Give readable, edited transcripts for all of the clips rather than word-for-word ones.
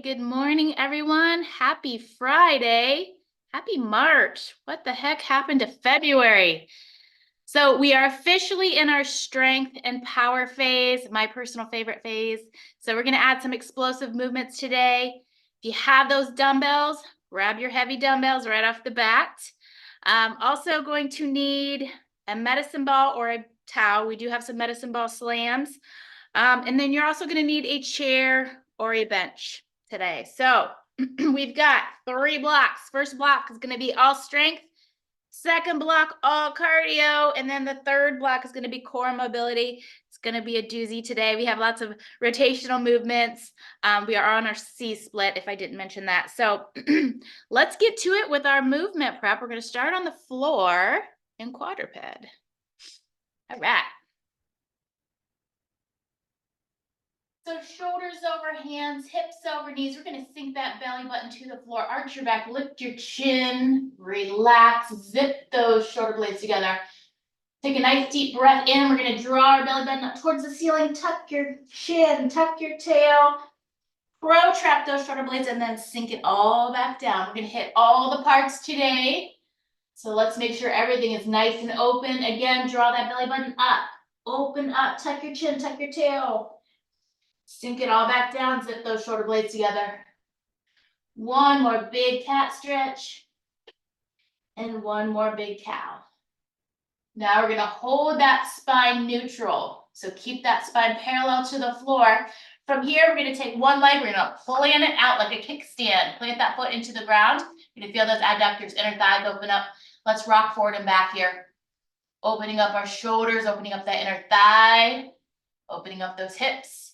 good morning, everyone. Happy Friday. Happy March. What the heck happened to February? So we are officially in our strength and power phase, my personal favorite phase. So we're going to add some explosive movements today. If you have those dumbbells, grab your heavy dumbbells right off the bat. Also going to need a medicine ball or a towel. We do have some medicine ball slams. And then you're also going to need a chair or a bench today. So we've got 3 blocks. First block is going to be all strength. Second block, all cardio. And then the third block is going to be core mobility. It's going to be a doozy today. We have lots of rotational movements. We are on our C split, if I didn't mention that. So let's get to it with our movement prep. We're going to start on the floor in quadruped. All right. So shoulders over hands, hips over knees. We're going to sink that belly button to the floor. Arch your back, lift your chin, relax, zip those shoulder blades together. Take a nice deep breath in. We're going to draw our belly button up towards the ceiling. Tuck your chin, tuck your tail. Protract those shoulder blades and then sink it all back down. We're going to hit all the parts today. So let's make sure everything is nice and open. Again, draw that belly button up. Open up, tuck your chin, tuck your tail. Sink it all back down, zip those shoulder blades together. One more big cat stretch. And one more big cow. Now we're gonna hold that spine neutral. So keep that spine parallel to the floor. From here, we're gonna take one leg, we're gonna plant it out like a kickstand. Plant that foot into the ground. You're gonna feel those adductors, inner thighs open up. Let's rock forward and back here. Opening up our shoulders, opening up that inner thigh, opening up those hips.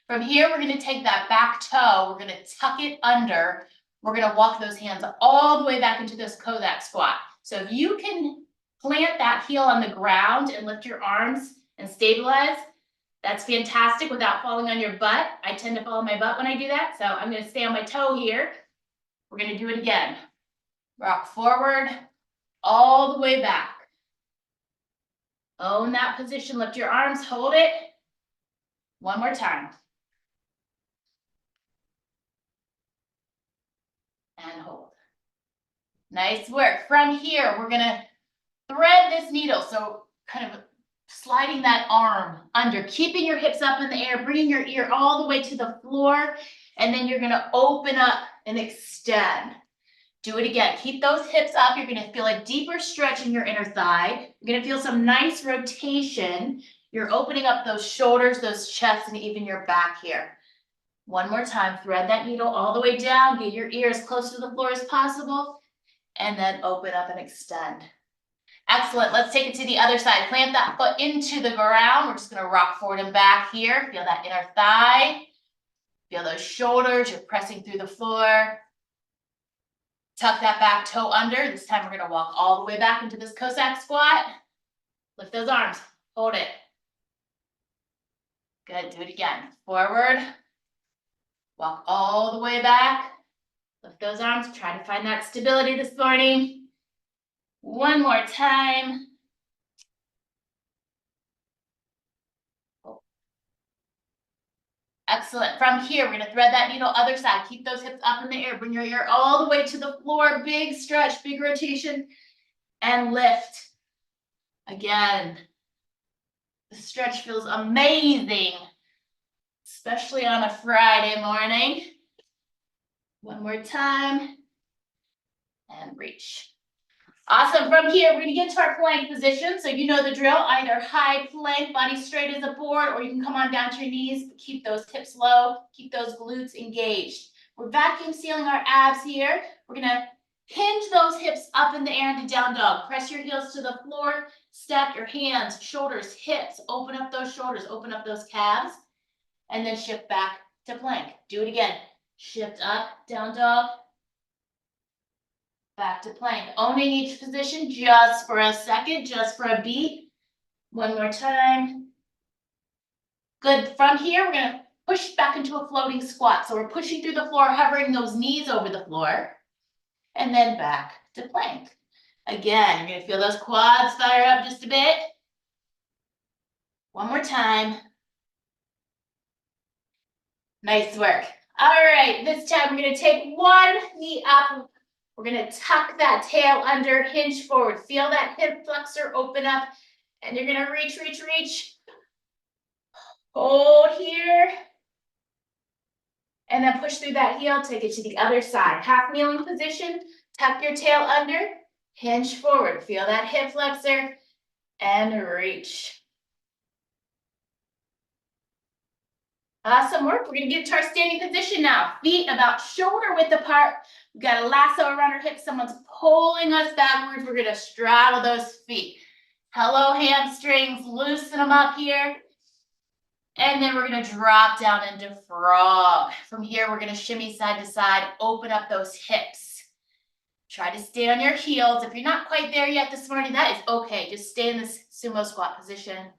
From here, we're going to take that back toe, we're going to tuck it under, we're going to walk those hands all the way back into this Cossack squat. So if you can plant that heel on the ground and lift your arms and stabilize, that's fantastic without falling on your butt. I tend to fall on my butt when I do that, so I'm going to stay on my toe here. We're going to do it again. Rock forward, all the way back. Own that position, lift your arms, hold it. One more time. And hold. Nice work. From here, we're going to thread this needle. So kind of sliding that arm under, keeping your hips up in the air, bringing your ear all the way to the floor. And then you're going to open up and extend. Do it again. Keep those hips up. You're going to feel a deeper stretch in your inner thigh. You're going to feel some nice rotation. You're opening up those shoulders, those chests, and even your back here. One more time, thread that needle all the way down, get your ear as close to the floor as possible, and then open up and extend. Excellent, let's take it to the other side. Plant that foot into the ground. We're just gonna rock forward and back here. Feel that inner thigh. Feel those shoulders, you're pressing through the floor. Tuck that back toe under. This time we're gonna walk all the way back into this Cossack squat. Lift those arms, hold it. Good, do it again. Forward. Walk all the way back. Lift those arms. Try to find that stability this morning. One more time. Excellent. From here, we're going to thread that needle other side. Keep those hips up in the air. Bring your ear all the way to the floor. Big stretch, big rotation, and lift. Again, the stretch feels amazing, especially on a Friday morning. One more time, and reach. Awesome. From here, we're going to get to our plank position. So you know the drill, either high plank, body straight as a board, or you can come on down to your knees, but keep those hips low, keep those glutes engaged. We're vacuum sealing our abs here. We're going to hinge those hips up in the air into down dog. Press your heels to the floor, stack your hands, shoulders, hips, open up those shoulders, open up those calves, and then shift back to plank. Do it again. Shift up, down dog, back to plank. Owning each position just for a second, just for a beat. One more time. Good. From here, we're going to push back into a floating squat. So we're pushing through the floor, hovering those knees over the floor, and then back to plank. Again, you're going to feel those quads fire up just a bit. One more time. Nice work. All right, this time we're gonna take one knee up. We're gonna tuck that tail under, hinge forward. Feel that hip flexor open up, and you're gonna reach, reach, reach. Hold here. And then push through that heel, take it to the other side. Half kneeling position, tuck your tail under, hinge forward. Feel that hip flexor, and reach. Awesome work. We're gonna get to our standing position now. Feet about shoulder width apart. We've got a lasso around our hips. Someone's pulling us backwards. We're gonna straddle those feet. Hello, hamstrings. Loosen them up here. And then we're gonna drop down into frog. From here, we're gonna shimmy side to side, open up those hips. Try to stay on your heels. If you're not quite there yet this morning, that is okay. Just stay in this sumo squat position.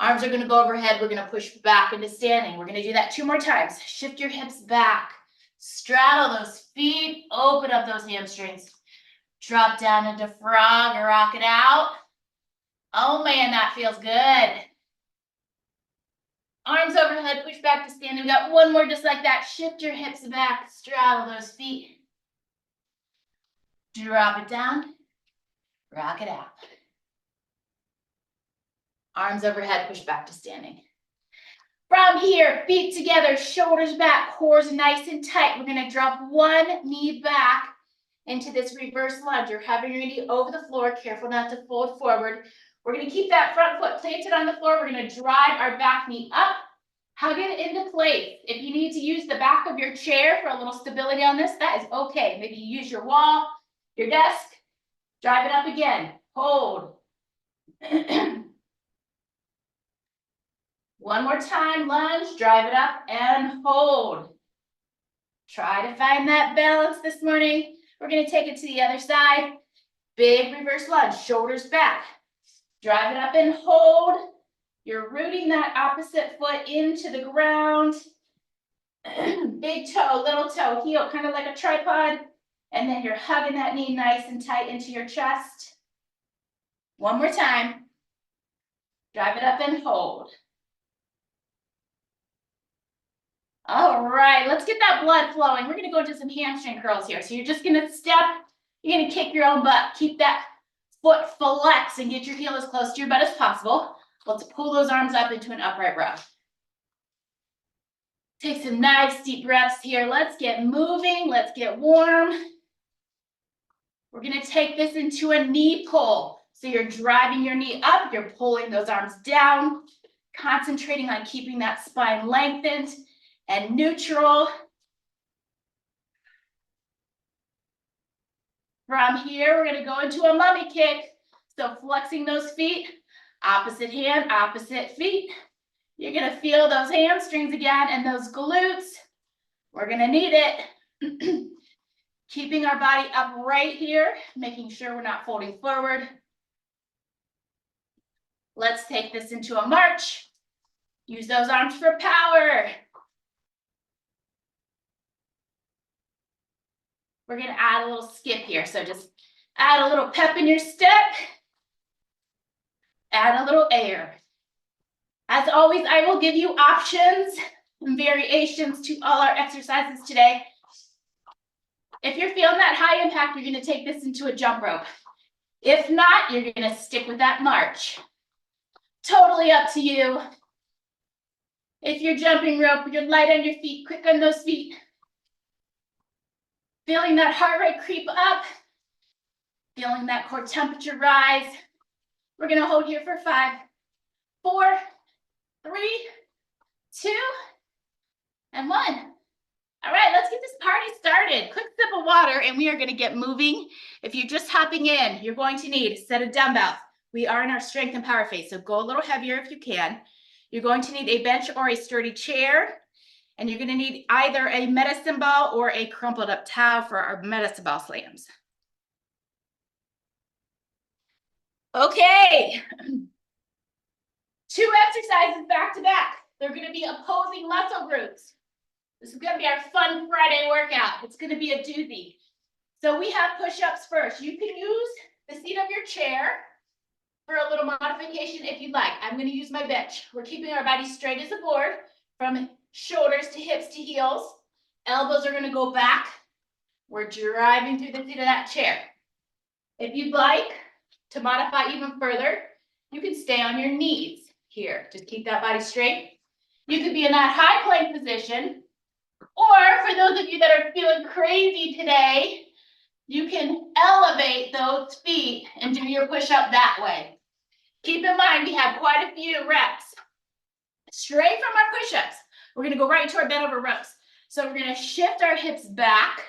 Arms are gonna go overhead. We're gonna push back into standing. We're gonna do that 2 more times. Shift your hips back. Straddle those feet. Open up those hamstrings. Drop down into frog, rock it out. Oh man, that feels good. Arms overhead, push back to standing. We got 1 more just like that. Shift your hips back, straddle those feet. Drop it down, rock it out. Arms overhead, push back to standing. From here, feet together, shoulders back, core's nice and tight. We're gonna drop 1 knee back into this reverse lunge. You're having your knee over the floor, careful not to fold forward. We're gonna keep that front foot planted on the floor. We're gonna drive our back knee up, hug it into place. If you need to use the back of your chair for a little stability on this, that is okay. Maybe you use your wall, your desk, drive it up again, hold. 1 more time, lunge, drive it up and hold. Try to find that balance this morning. We're gonna take it to the other side. Big reverse lunge, shoulders back. Drive it up and hold. You're rooting that opposite foot into the ground. Big toe, little toe, heel, kind of like a tripod. And then you're hugging that knee nice and tight into your chest. 1 more time. Drive it up and hold. All right, let's get that blood flowing. We're gonna go into some hamstring curls here. So you're just gonna step, you're gonna kick your own butt. Keep that foot flex and get your heel as close to your butt as possible. Let's pull those arms up into an upright row. Take some nice deep breaths here. Let's get moving, let's get warm. We're gonna take this into a knee pull. So you're driving your knee up, you're pulling those arms down, concentrating on keeping that spine lengthened and neutral. From here, we're gonna go into a mummy kick. So flexing those feet, opposite hand, opposite feet. You're gonna feel those hamstrings again and those glutes. We're gonna need it. Keeping our body upright here, making sure we're not folding forward. Let's take this into a march. Use those arms for power. We're gonna add a little skip here. So just add a little pep in your step. Add a little air. As always, I will give you options and variations to all our exercises today. If you're feeling that high impact, you're gonna take this into a jump rope. If not, you're gonna stick with that march. Totally up to you. If you're jumping rope, you're light on your feet, quick on those feet. Feeling that heart rate creep up. Feeling that core temperature rise. We're gonna hold here for 5, 4, 3, 2, and 1. All right, let's get this party started. Quick sip of water and we are gonna get moving. If you're just hopping in, you're going to need a set of dumbbells. We are in our strength and power phase, so go a little heavier if you can. You're going to need a bench or a sturdy chair, and you're gonna need either a medicine ball or a crumpled up towel for our medicine ball slams. Okay. 2 exercises back to back. They're gonna be opposing muscle groups. This is gonna be our fun Friday workout. It's gonna be a doozy. So we have push-ups first. You can use the seat of your chair for a little modification if you'd like. I'm gonna use my bench. We're keeping our body straight as a board from shoulders to hips to heels. Elbows are gonna go back. We're driving through the seat of that chair. If you'd like to modify even further, you can stay on your knees here. Just keep that body straight. You could be in that high plank position, or for those of you that are feeling crazy today, you can elevate those feet and do your push-up that way. Keep in mind, we have quite a few reps. Straight from our push-ups, we're gonna go right into our bent over rows. So we're gonna shift our hips back,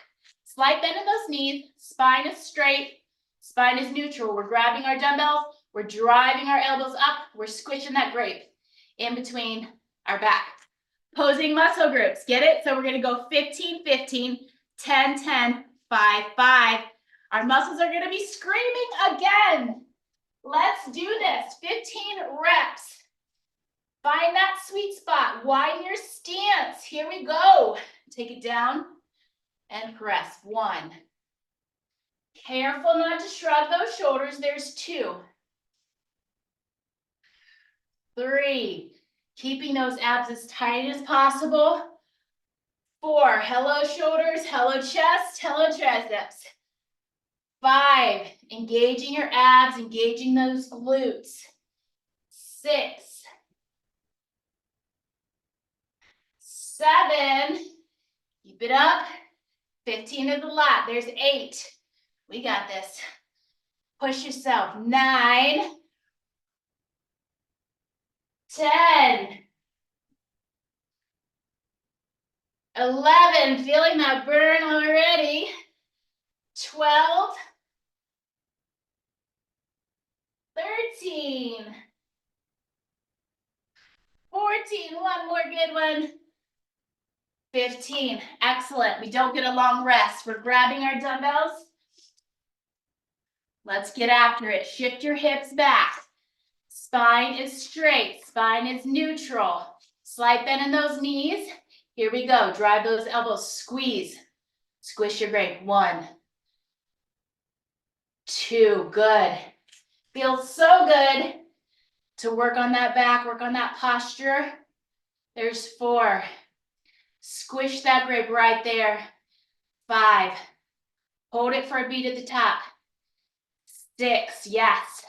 slight bend in those knees, spine is straight, spine is neutral. We're grabbing our dumbbells, we're driving our elbows up, we're squishing that grape in between our back. Posing muscle groups, get it? So we're gonna go 15, 15, 10, 10, 5, 5. Our muscles are gonna be screaming again. Let's do this, 15 reps. Find that sweet spot, widen your stance. Here we go. Take it down and press. 1. Careful not to shrug those shoulders. There's 2. 3. Keeping those abs as tight as possible. 4. Hello shoulders, hello chest, hello triceps. 5. Engaging your abs, engaging those glutes. 6. 7. Keep it up. 15 is a lot. There's 8. We got this. Push yourself. 9. 10. 11. Feeling that burn already. 12. 13. 14. One more good one. 15. Excellent. We don't get a long rest. We're grabbing our dumbbells. Let's get after it. Shift your hips back. Spine is straight. Spine is neutral. Slight bend in those knees. Here we go. Drive those elbows. Squeeze. Squish your grape. 1. 2. Good. Feels so good to work on that back, work on that posture. There's 4. Squish that grape right there. 5. Hold it for a beat at the top. 6. Yes.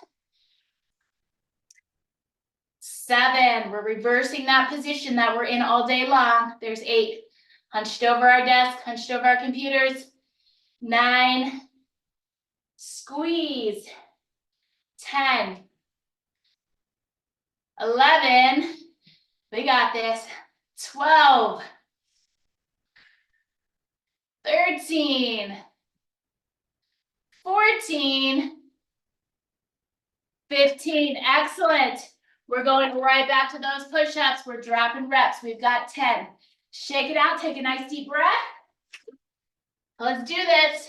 7. We're reversing that position that we're in all day long. There's 8. Hunched over our desk, hunched over our computers. 9. Squeeze. 10. 11. We got this. 12. 13. 14. 15. Excellent. We're going right back to those push-ups. We're dropping reps. We've got 10. Shake it out. Take a nice deep breath. Let's do this.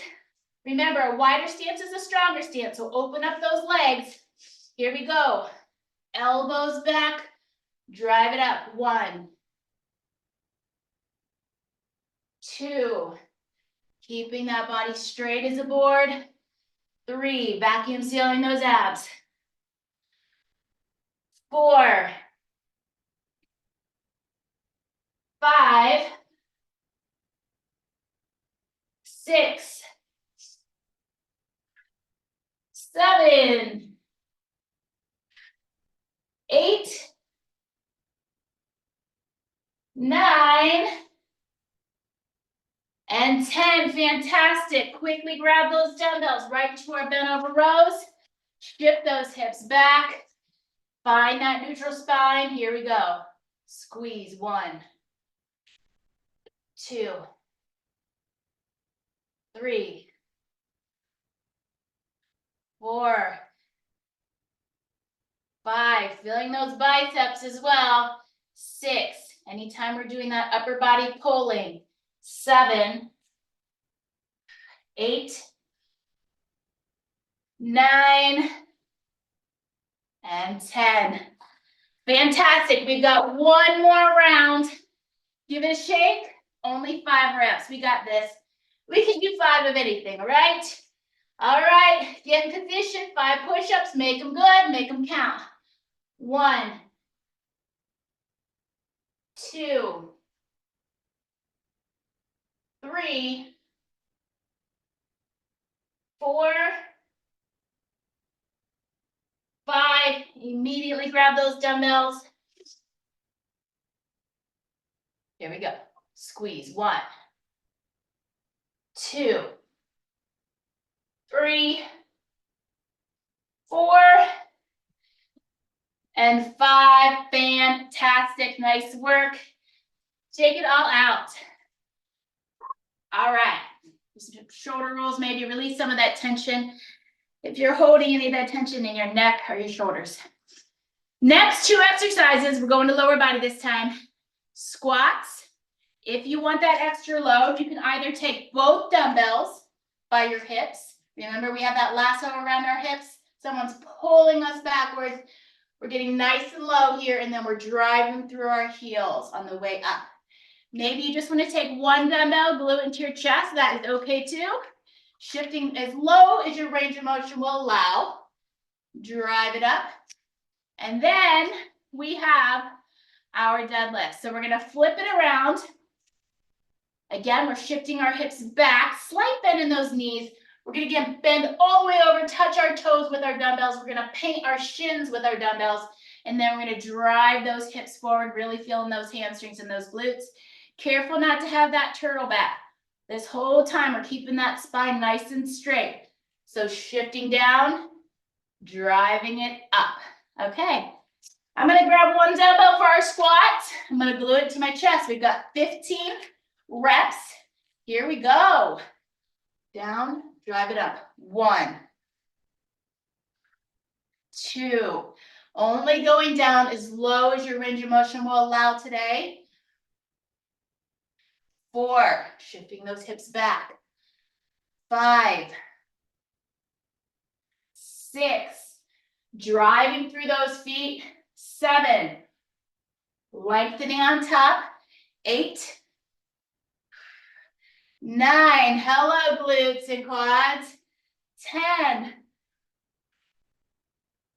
Remember, a wider stance is a stronger stance, so open up those legs. Here we go. Elbows back. Drive it up. 1. 2. Keeping that body straight as a board. 3. Vacuum sealing those abs. 4. 5. 6. 7. 8. 9. And 10. Fantastic. Quickly grab those dumbbells right into our bent over rows. Shift those hips back. Find that neutral spine. Here we go. Squeeze. 1. 2. 3. 4. 5. Feeling those biceps as well. 6. Anytime we're doing that upper body pulling. 7. 8. 9. And 10. Fantastic. We've got one more round. Give it a shake. Only 5 reps. We got this. We can do 5 of anything, all right? All right. Get in position. 5 push-ups. Make them good. Make them count. 1. 2. 3, 4, 5. Immediately grab those dumbbells. Here we go. Squeeze. 1, 2, 3, 4, and 5. Fantastic. Nice work. Take it all out. All right. Some shoulder rolls, maybe release some of that tension. If you're holding any of that tension in your neck or your shoulders. Next 2 exercises, we're going to lower body this time. Squats. If you want that extra load, you can either take both dumbbells by your hips. Remember, we have that lasso around our hips. Someone's pulling us backwards. We're getting nice and low here, and then we're driving through our heels on the way up. Maybe you just want to take one dumbbell, glue it into your chest. That is okay too. Shifting as low as your range of motion will allow. Drive it up. And then we have our deadlift. So we're going to flip it around. Again, we're shifting our hips back, slight bend in those knees. We're going to again bend all the way over, touch our toes with our dumbbells. We're going to paint our shins with our dumbbells. And then we're going to drive those hips forward, really feeling those hamstrings and those glutes. Careful not to have that turtle back. This whole time we're keeping that spine nice and straight. So shifting down, driving it up. Okay. I'm going to grab one dumbbell for our squat. I'm going to glue it to my chest. We've got 15 reps. Here we go. Down, drive it up. 1, 2. Only going down as low as your range of motion will allow today. 4, shifting those hips back. 5, 6, driving through those feet. 7, lengthening on top. 8, 9, hello glutes and quads. 10,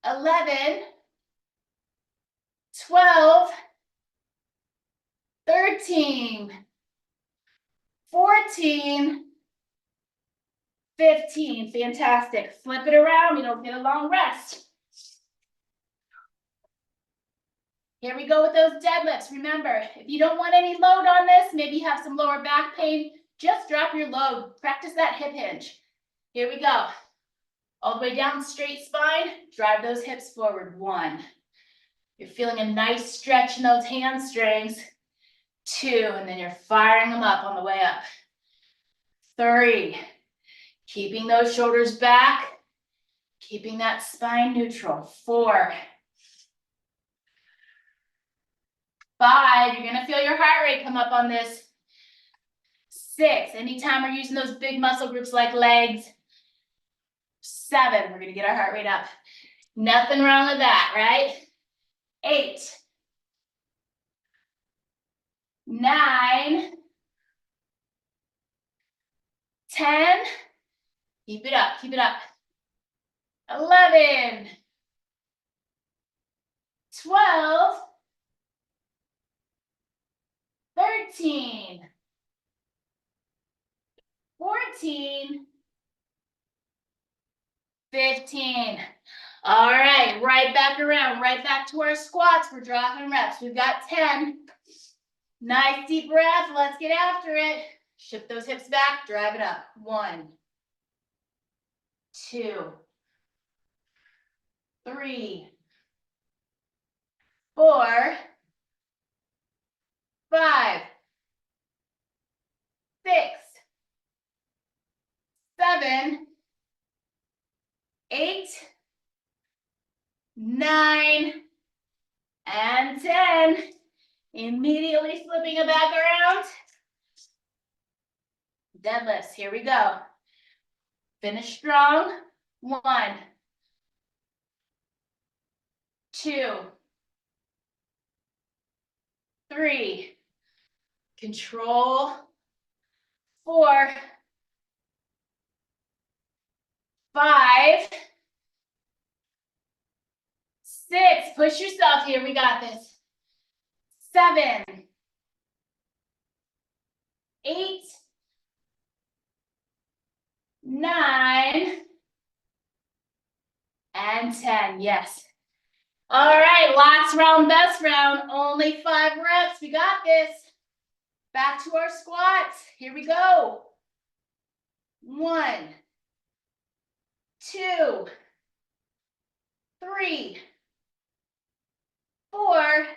11, 12, 13, 14, 15. Fantastic. Flip it around. You don't get a long rest. Here we go with those deadlifts. Remember, if you don't want any load on this, maybe you have some lower back pain, just drop your load. Practice that hip hinge. Here we go. All the way down, straight spine. Drive those hips forward. 1. You're feeling a nice stretch in those hamstrings. 2, and then you're firing them up on the way up. 3, keeping those shoulders back, keeping that spine neutral. 4, 5, you're gonna feel your heart rate come up on this. 6, anytime we're using those big muscle groups like legs. 7, we're gonna get our heart rate up. Nothing wrong with that, right? 8, 9, 10, keep it up, keep it up. 11, 12, 13, 14, 15. All right, right back around, right back to our squats. We're dropping reps. We've got 10. Nice deep breath. Let's get after it. Shift those hips back, drive it up. 1, 2, 3, 4, 5, 6, 7, 8, 9, and 10. Immediately flipping it back around. Deadlifts, here we go. Finish strong. 1, 2, 3. Control. 4, 5, 6. Push yourself here. We got this. 7, 8, 9, and 10. Yes. All right, last round, best round. Only 5 reps. We got this. Back to our squats. Here we go. 1, 2, 3, 4,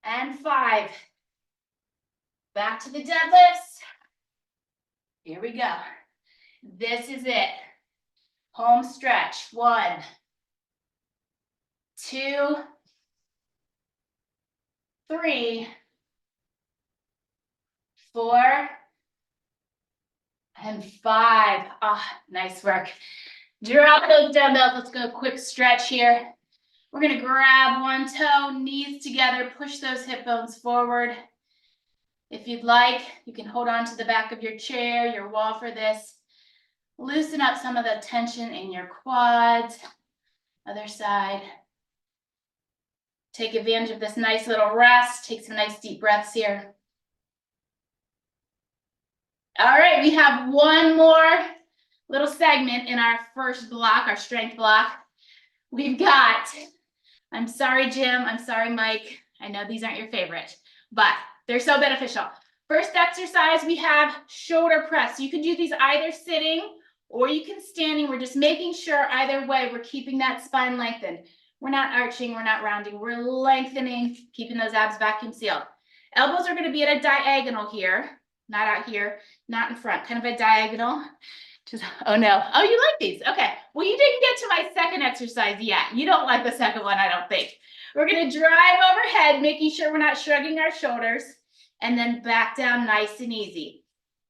and 5. Back to the deadlifts. Here we go. This is it. Home stretch. 1, 2, 3, 4, and 5. Ah, nice work. Drop those dumbbells. Let's go quick stretch here. We're gonna grab one toe, knees together, push those hip bones forward. If you'd like, you can hold on to the back of your chair, your wall for this. Loosen up some of the tension in your quads. Other side. Take advantage of this nice little rest. Take some nice deep breaths here. All right, we have one more little segment in our first block, our strength block. We've got, I'm sorry, Jim, I'm sorry, Mike. I know these aren't your favorite, but they're so beneficial. First exercise, we have shoulder press. You can do these either sitting or you can standing. We're just making sure either way, we're keeping that spine lengthened. We're not arching, we're not rounding, we're lengthening, keeping those abs vacuum sealed. Elbows are gonna be at a diagonal here, not out here, not in front, kind of a diagonal. Just, oh no, oh, you like these, okay. Well, you didn't get to my second exercise yet. You don't like the second one, I don't think. We're gonna drive overhead, making sure we're not shrugging our shoulders, and then back down nice and easy.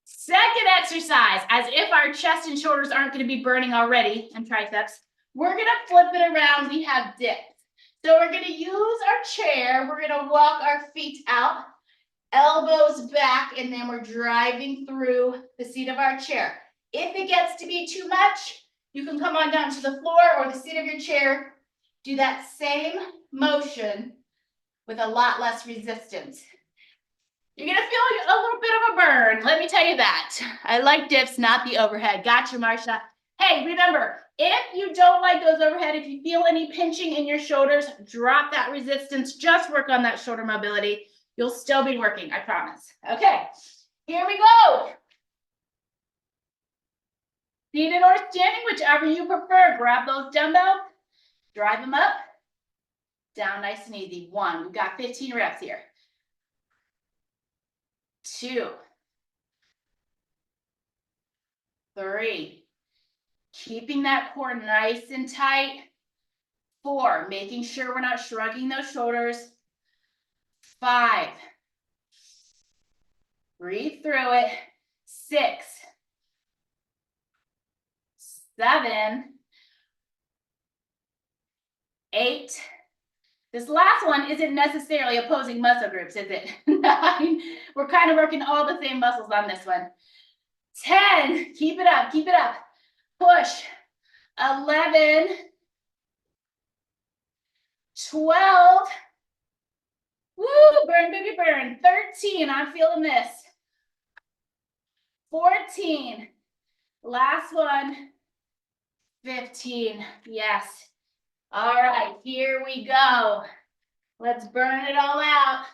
Second exercise, as if our chest and shoulders aren't gonna be burning already, and triceps, we're gonna flip it around, we have dips. So we're gonna use our chair, we're gonna walk our feet out, elbows back, and then we're driving through the seat of our chair. If it gets to be too much, you can come on down to the floor or the seat of your chair. Do that same motion with a lot less resistance. You're gonna feel a little bit of a burn, let me tell you that. I like dips, not the overhead. Gotcha, Marsha. Hey, remember, if you don't like those overhead, if you feel any pinching in your shoulders, drop that resistance, just work on that shoulder mobility. You'll still be working, I promise. Okay, here we go. Seated or standing, whichever you prefer. Grab those dumbbells, drive them up, down nice and easy. 1, we've got 15 reps here. 2, 3, keeping that core nice and tight. 4, making sure we're not shrugging those shoulders. 5, breathe through it. 6, 7, 8. This last one isn't necessarily opposing muscle groups, is it? 9, we're kind of working all the same muscles on this one. 10, keep it up, keep it up. Push. 11, 12, woo, burn, baby, burn. 13, I'm feeling this. 14, last one. 15, yes. All right, here we go. Let's burn it all out.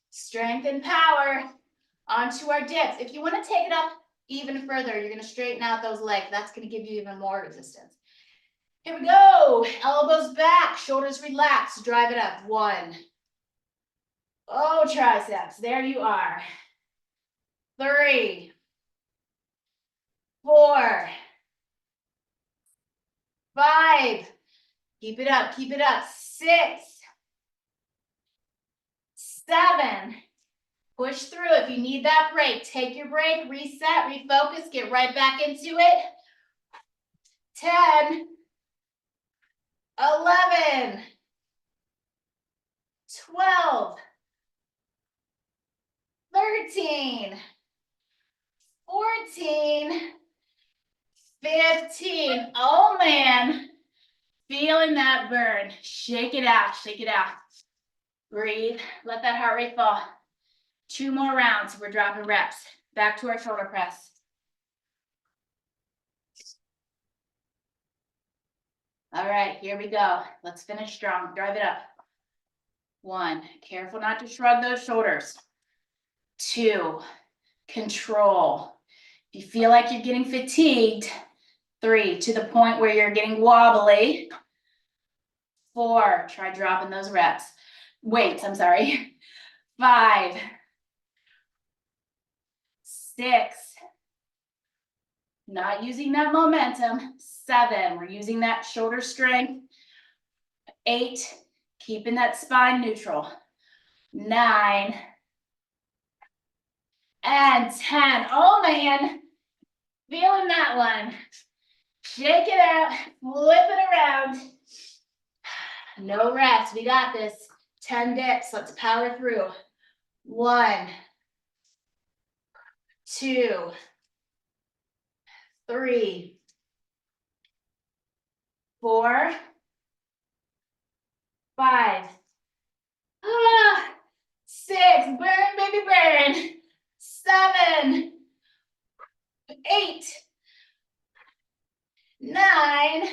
Strength and power onto our dips. If you want to take it up even further, you're going to straighten out those legs. That's going to give you even more resistance. Here we go. Elbows back, shoulders relaxed. Drive it up. 1. Oh, triceps. There you are. 3, 4, 5. Keep it up. Keep it up. 6, 7. Push through. If you need that break, take your break, reset, refocus, get right back into it. 10, 11, 12, 13, 14, 15. Oh man, feeling that burn. Shake it out, shake it out. Breathe, let that heart rate fall. 2 more rounds, we're dropping reps. Back to our shoulder press. All right, here we go. Let's finish strong. Drive it up. 1, careful not to shrug those shoulders. 2, control. If you feel like you're getting fatigued, 3, to the point where you're getting wobbly. 4, try dropping those reps. Weights, I'm sorry. 5, 6, not using that momentum. 7, we're using that shoulder strength. 8, keeping that spine neutral. 9, and 10. Oh man, feeling that one. Shake it out, flip it around. No rest, we got this. 10 dips, let's power through. 1, 2, 3, 4, 5, 6, burn, baby, burn. 7, 8, 9,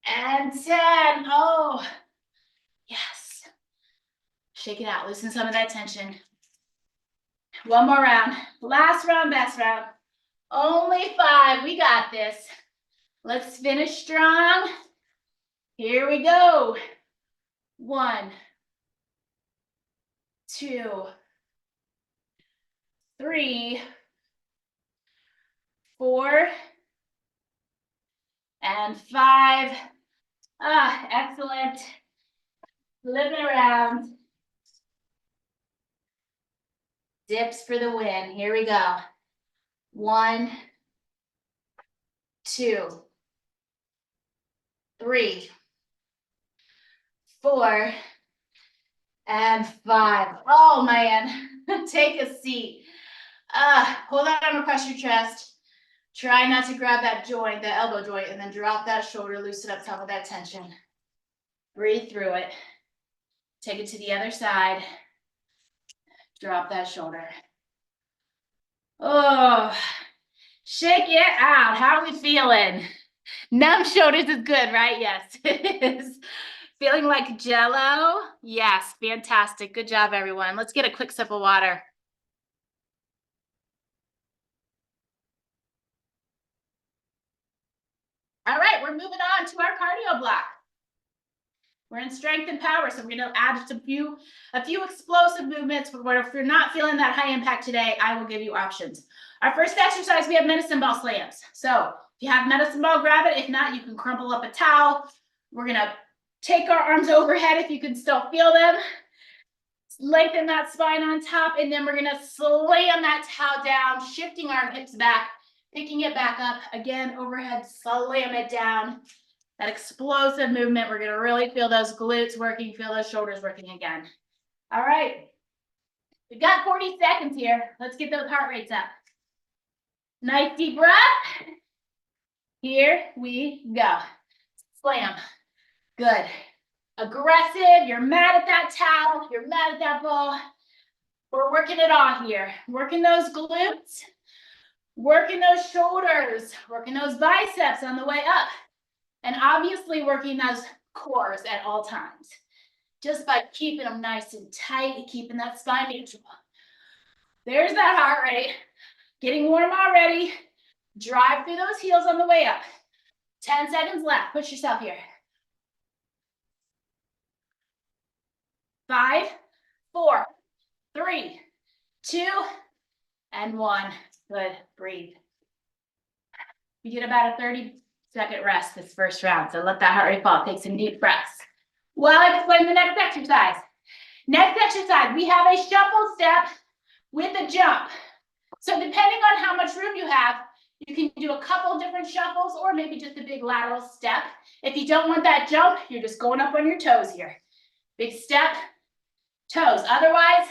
and 10. Oh, yes. Shake it out, loosen some of that tension. One more round. Last round, best round. Only 5, we got this. Let's finish strong. Here we go. 1, 2, 3, 4, and 5. Excellent. Flip it around. Dips for the win. Here we go. 1, 2, 3, 4, and 5. Oh man, take a seat. Hold that arm across your chest. Try not to grab that joint, that elbow joint, and then drop that shoulder, loosen up some of that tension. Breathe through it. Take it to the other side. Drop that shoulder. Oh, shake it out. How are we feeling? Numb shoulders is good, right? Yes, it is. Feeling like jello? Yes, fantastic. Good job, everyone. Let's get a quick sip of water. All right, we're moving on to our cardio block. We're in strength and power, so we're gonna add just a few explosive movements. But if you're not feeling that high impact today, I will give you options. Our first exercise, we have medicine ball slams. So if you have medicine ball, grab it. If not, you can crumple up a towel. We're gonna take our arms overhead if you can still feel them. Lengthen that spine on top, and then we're gonna slam that towel down, shifting our hips back, picking it back up. Again, overhead, slam it down. That explosive movement, we're gonna really feel those glutes working, feel those shoulders working again. All right, we've got 40 seconds here. Let's get those heart rates up. Nice deep breath. Here we go. Slam. Good. Aggressive, you're mad at that towel, you're mad at that ball. We're working it on here. Working those glutes, working those shoulders, working those biceps on the way up. And obviously working those cores at all times. Just by keeping them nice and tight, keeping that spine neutral. There's that heart rate. Getting warm already. Drive through those heels on the way up. 10 seconds left. Push yourself here. 5, 4, 3, 2, and 1. Good. Breathe. You get about a 30-second rest this first round, so let that heart rate fall. Take some deep breaths. Well, I explain the next exercise. Next exercise, we have a shuffle step with a jump. So depending on how much room you have, you can do a couple different shuffles or maybe just a big lateral step. If you don't want that jump, you're just going up on your toes here. Big step, toes. Otherwise,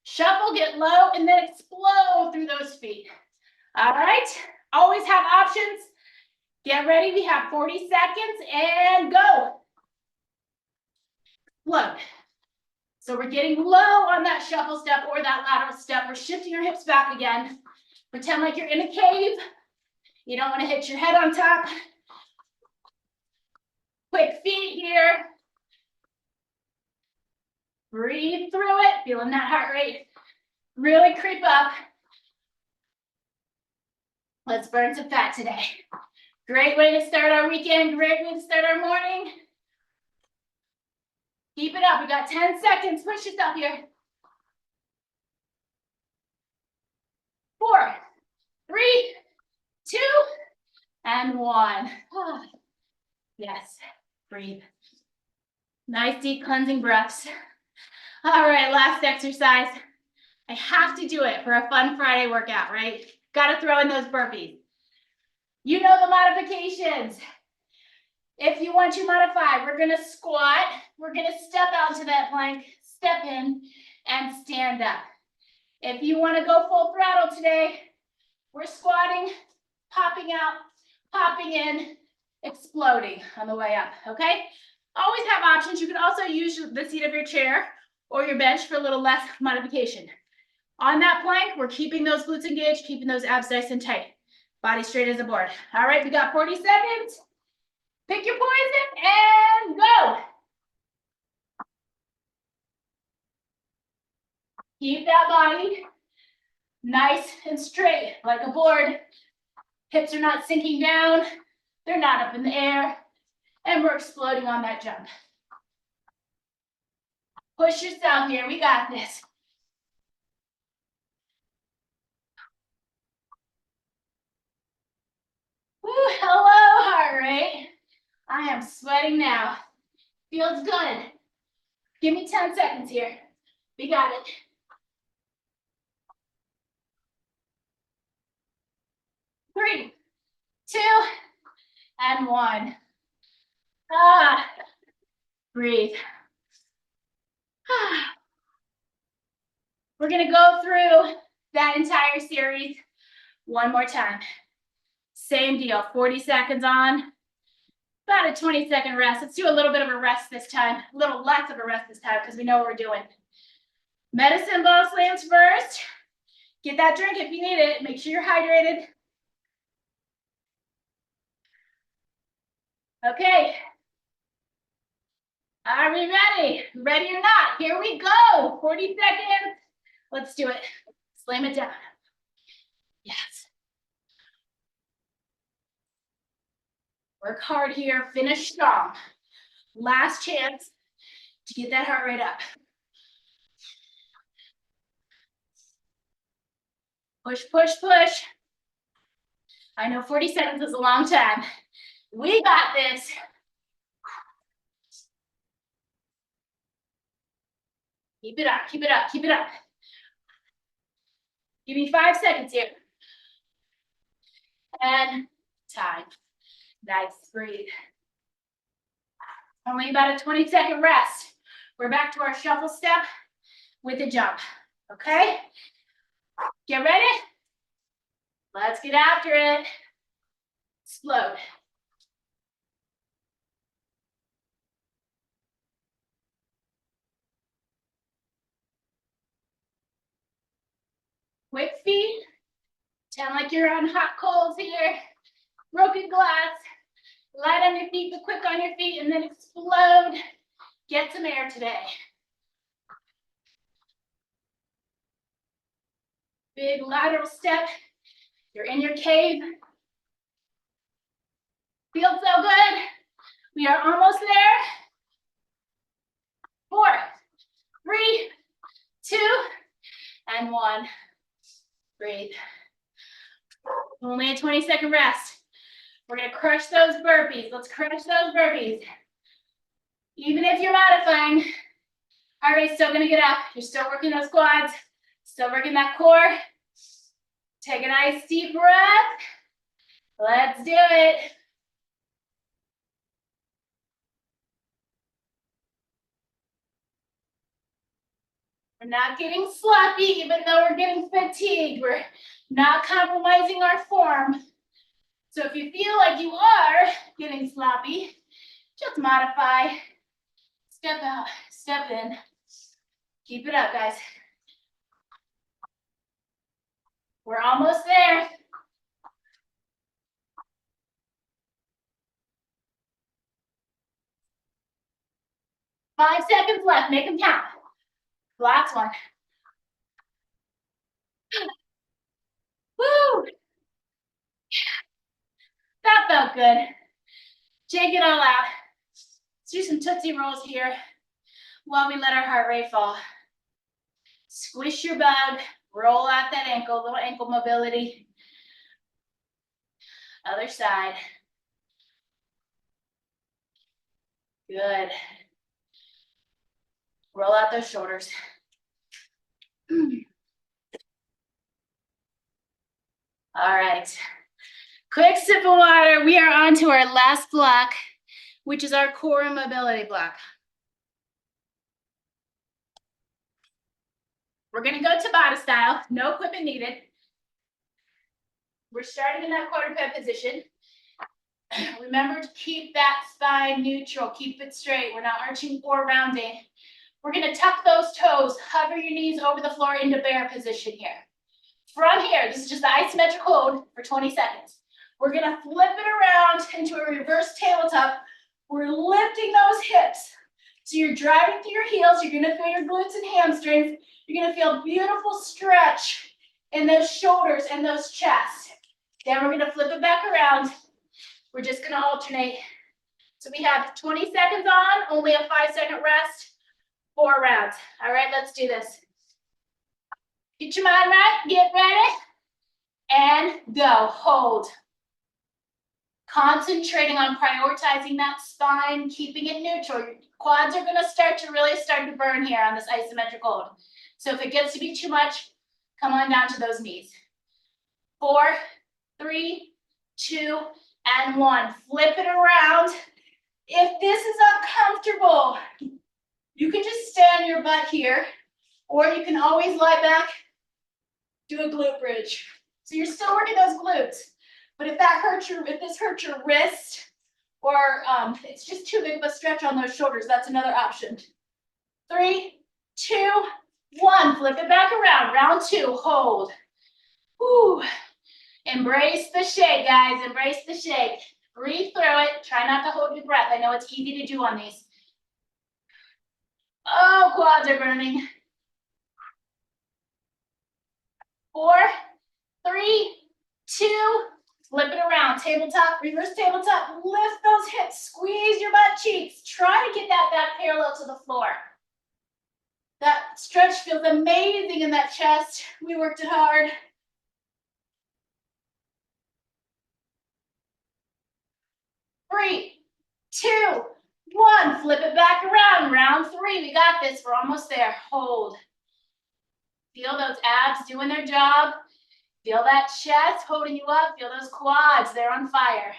shuffle, get low, and then explode through those feet. All right, always have options. Get ready, we have 40 seconds, and go. Look. So we're getting low on that shuffle step or that lateral step. We're shifting our hips back again. Pretend like you're in a cave. You don't want to hit your head on top. Quick feet here. Breathe through it, feeling that heart rate really creep up. Let's burn some fat today. Great way to start our weekend, great way to start our morning. Keep it up, we got 10 seconds, push yourself here. 4, 3, 2, and 1. Yes, breathe. Nice deep cleansing breaths. All right, last exercise. I have to do it for a fun Friday workout, right? Got to throw in those burpees. You know the modifications. If you want to modify, we're gonna squat, we're gonna step out to that plank, step in, and stand up. If you wanna go full throttle today, we're squatting, popping out, popping in, exploding on the way up, okay? Always have options. You can also use the seat of your chair or your bench for a little less modification. On that plank, we're keeping those glutes engaged, keeping those abs nice and tight. Body straight as a board. All right, we got 40 seconds. Pick your poison and go. Keep that body nice and straight like a board. Hips are not sinking down. They're not up in the air. And we're exploding on that jump. Push yourself here. We got this. Woo, hello, heart rate. I am sweating now. Feels good. Give me 10 seconds here. We got it. 3, 2, and 1. Breathe. We're gonna go through that entire series one more time. Same deal, 40 seconds on, about a 20-second rest. Let's do a little bit of a rest this time, a little less of a rest this time because we know what we're doing. Medicine ball slams first. Get that drink if you need it. Make sure you're hydrated. Okay. Are we ready? Ready or not? Here we go. 40 seconds. Let's do it. Slam it down. Yes. Work hard here. Finish strong. Last chance to get that heart rate up. Push, push, push. I know 40 seconds is a long time. We got this. Keep it up, keep it up, keep it up. Give me 5 seconds here. And time. Nice, breathe. Only about a 20-second rest. We're back to our shuffle step with a jump, okay? Get ready? Let's get after it. Explode. Quick feet. Sound like you're on hot coals here. Broken glass. Light on your feet, but quick on your feet, and then explode. Get some air today. Big lateral step. You're in your cave. Feels so good. We are almost there. 4, 3, 2, and 1. Breathe. Only a 20-second rest. We're gonna crush those burpees. Let's crush those burpees. Even if you're modifying, heart rate's still gonna get up. You're still working those quads, still working that core. Take a nice deep breath. Let's do it. We're not getting sloppy, even though we're getting fatigued. We're not compromising our form. So if you feel like you are getting sloppy, just modify. Step out, step in. Keep it up, guys. We're almost there. 5 seconds left, make them count. Last one. Woo! That felt good. Shake it all out. Let's do some Tootsie Rolls here while we let our heart rate fall. Squish your bug, roll out that ankle, little ankle mobility. Other side. Good. Roll out those shoulders. All right. Quick sip of water. We are on to our last block, which is our core and mobility block. We're gonna go Tabata style, no equipment needed. We're starting in that quadruped position. Remember to keep that spine neutral, keep it straight. We're not arching or rounding. We're gonna tuck those toes, hover your knees over the floor into bear position here. From here, this is just the isometric hold for 20 seconds. We're gonna flip it around into a reverse tabletop. We're lifting those hips. So you're driving through your heels, you're gonna feel your glutes and hamstrings. You're gonna feel beautiful stretch in those shoulders and those chests. Then we're gonna flip it back around. We're just gonna alternate. So we have 20 seconds on, only a 5-second rest, 4 rounds. All right, let's do this. Get your mind right, get ready, and go, hold. Concentrating on prioritizing that spine, keeping it neutral. Your quads are gonna start to burn here on this isometric hold. So if it gets to be too much, come on down to those knees. 4, 3, 2, and 1. Flip it around. If this is uncomfortable, you can just stand your butt here, or you can always lie back, do a glute bridge. So you're still working those glutes. But if this hurts your wrist, or it's just too big of a stretch on those shoulders, that's another option. 3, 2, 1. Flip it back around. Round 2. Hold. Whew. Embrace the shake, guys. Embrace the shake. Breathe through it. Try not to hold your breath. I know it's easy to do on these. Oh, quads are burning. 4, 3, 2, flip it around. Tabletop, reverse tabletop. Lift those hips. Squeeze your butt cheeks. Try to get that back parallel to the floor. That stretch feels amazing in that chest. We worked it hard. 3, 2, 1. Flip it back around. Round 3. We got this. We're almost there. Hold. Feel those abs doing their job. Feel that chest holding you up. Feel those quads. They're on fire.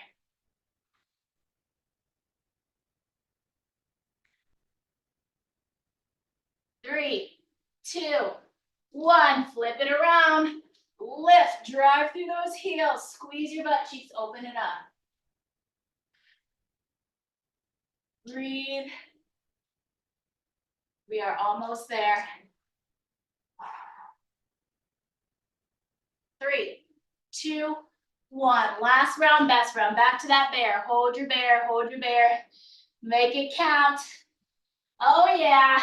Three, 2, 1. Flip it around. Lift. Drive through those heels. Squeeze your butt cheeks. Open it up. Breathe. We are almost there. 3, 2, 1. Last round, best round. Back to that bear. Hold your bear. Hold your bear. Make it count. Oh, yeah.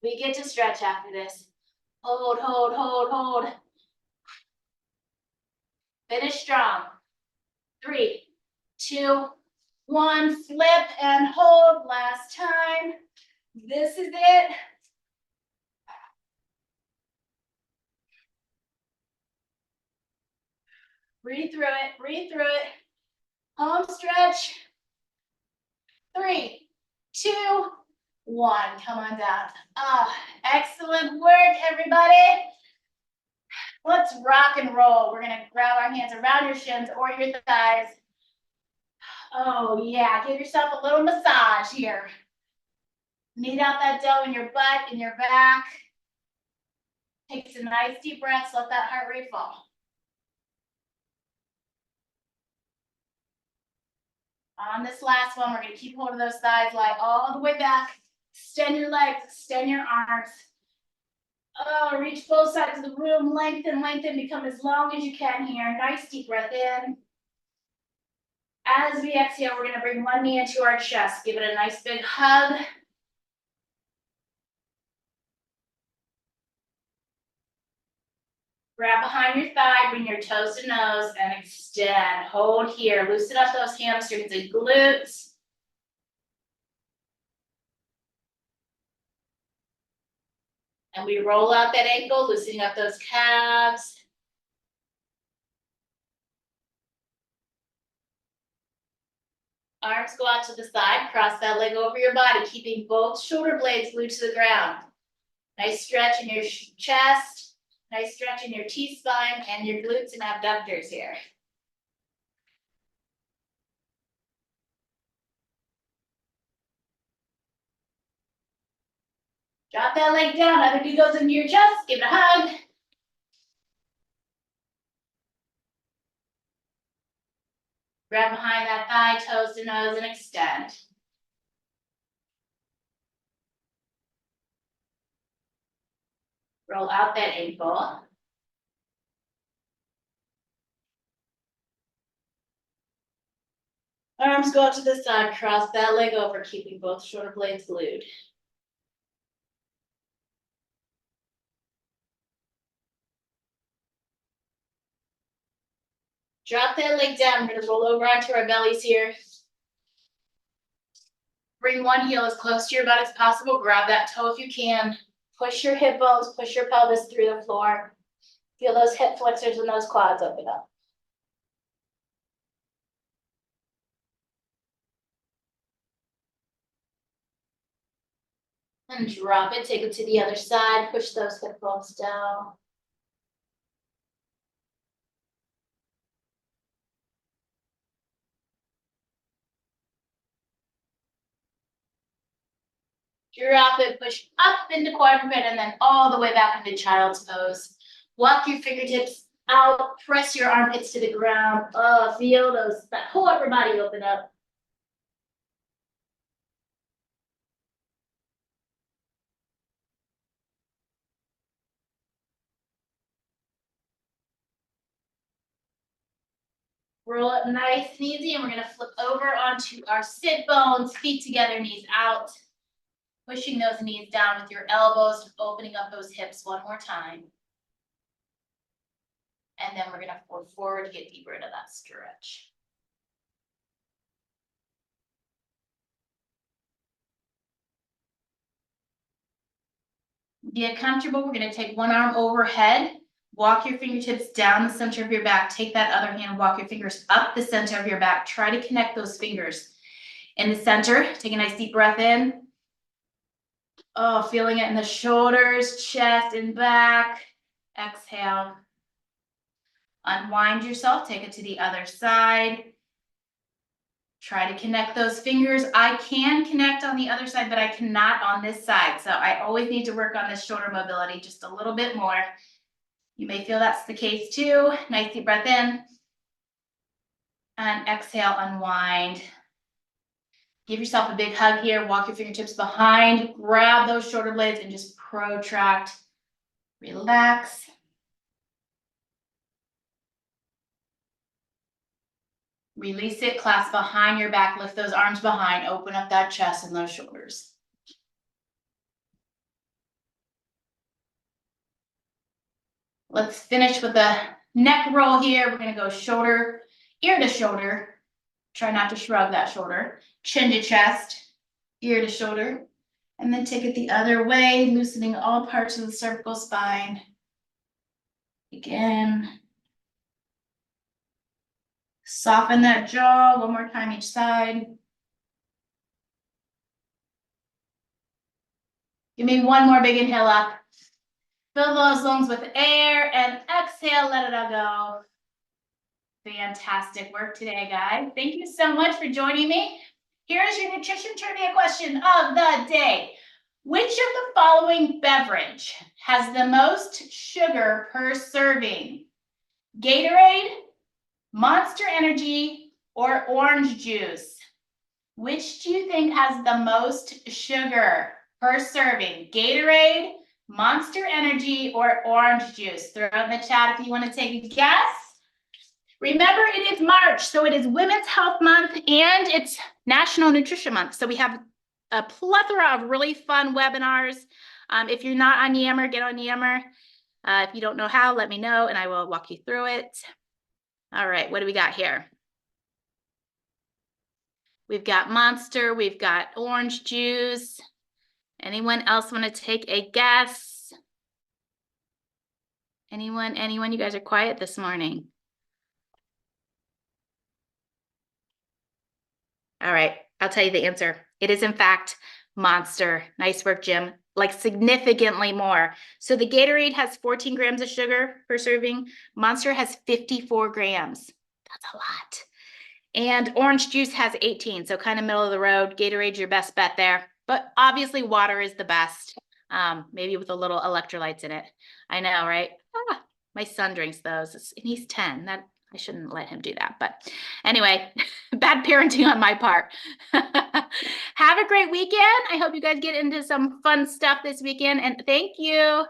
We get to stretch after this. Hold, hold, hold, hold. Finish strong. 3, 2, 1. Flip and hold. Last time. This is it. Breathe through it. Breathe through it. Home stretch. 3, 2, 1. Come on down. Excellent work, everybody. Let's rock and roll. We're gonna grab our hands around your shins or your thighs. Oh yeah, give yourself a little massage here. Knead out that dough in your butt, in your back. Take some nice deep breaths, let that heart rate fall. On this last one, we're gonna keep holding those thighs, lie all the way back. Extend your legs, extend your arms. Oh, reach both sides of the room, lengthen, lengthen, become as long as you can here. Nice deep breath in. As we exhale, we're gonna bring one knee into our chest. Give it a nice big hug. Grab behind your thigh, bring your toes to nose, and extend. Hold here. Loosen up those hamstrings and glutes. And we roll out that ankle, loosening up those calves. Arms go out to the side, cross that leg over your body, keeping both shoulder blades glued to the ground. Nice stretch in your chest, nice stretch in your T-spine and your glutes and abductors here. Drop that leg down, other knee goes into your chest, give it a hug. Grab behind that thigh, toes to nose, and extend. Roll out that ankle. Arms go out to the side, cross that leg over, keeping both shoulder blades glued. Drop that leg down. We're gonna roll over onto our bellies here. Bring one heel as close to your butt as possible. Grab that toe if you can. Push your hip bones, push your pelvis through the floor. Feel those hip flexors and those quads open up. And drop it, take it to the other side, push those hip bones down. Drop it, push up into quadruped and then all the way back into child's pose. Walk your fingertips out, press your armpits to the ground. Oh, feel that whole upper body open up. Roll it nice and easy, and we're gonna flip over onto our sit bones, feet together, knees out. Pushing those knees down with your elbows, opening up those hips one more time. And then we're gonna fold forward to get deeper into that stretch. Get comfortable. We're gonna take one arm overhead. Walk your fingertips down the center of your back. Take that other hand, walk your fingers up the center of your back. Try to connect those fingers in the center. Take a nice deep breath in. Oh, feeling it in the shoulders, chest, and back. Exhale. Unwind yourself. Take it to the other side. Try to connect those fingers. I can connect on the other side, but I cannot on this side. So I always need to work on this shoulder mobility just a little bit more. You may feel that's the case too. Nice deep breath in. And exhale, unwind. Give yourself a big hug here. Walk your fingertips behind. Grab those shoulder blades and just protract. Relax. Release it. Clasp behind your back. Lift those arms behind. Open up that chest and those shoulders. Let's finish with a neck roll here. We're going to go shoulder, ear to shoulder. Try not to shrug that shoulder. Chin to chest, ear to shoulder. And then take it the other way, loosening all parts of the cervical spine. Again. Soften that jaw. One more time each side. Give me one more big inhale up. Fill those lungs with air and exhale, let it all go. Fantastic work today, guys. Thank you so much for joining me. Here's your nutrition trivia question of the day. Which of the following beverage has the most sugar per serving? Gatorade, Monster Energy, or orange juice? Which do you think has the most sugar per serving? Gatorade, Monster Energy, or orange juice? Throw it in the chat if you want to take a guess. Remember, it is March, so it is Women's Health Month and it's National Nutrition Month. So we have a plethora of really fun webinars. If you're not on Yammer, get on Yammer. If you don't know how, let me know and I will walk you through it. All right, what do we got here? We've got Monster, we've got orange juice. Anyone else want to take a guess? Anyone? You guys are quiet this morning. All right, I'll tell you the answer. It is in fact Monster. Nice work, Jim. Like significantly more. So the Gatorade has 14 grams of sugar per serving. Monster has 54 grams. That's a lot. And orange juice has 18, so kind of middle of the road. Gatorade's your best bet there. But obviously water is the best, maybe with a little electrolytes in it. I know, right? Ah, my son drinks those, and he's 10. That I shouldn't let him do that. But anyway, bad parenting on my part. Have a great weekend. I hope you guys get into some fun stuff this weekend, and thank you.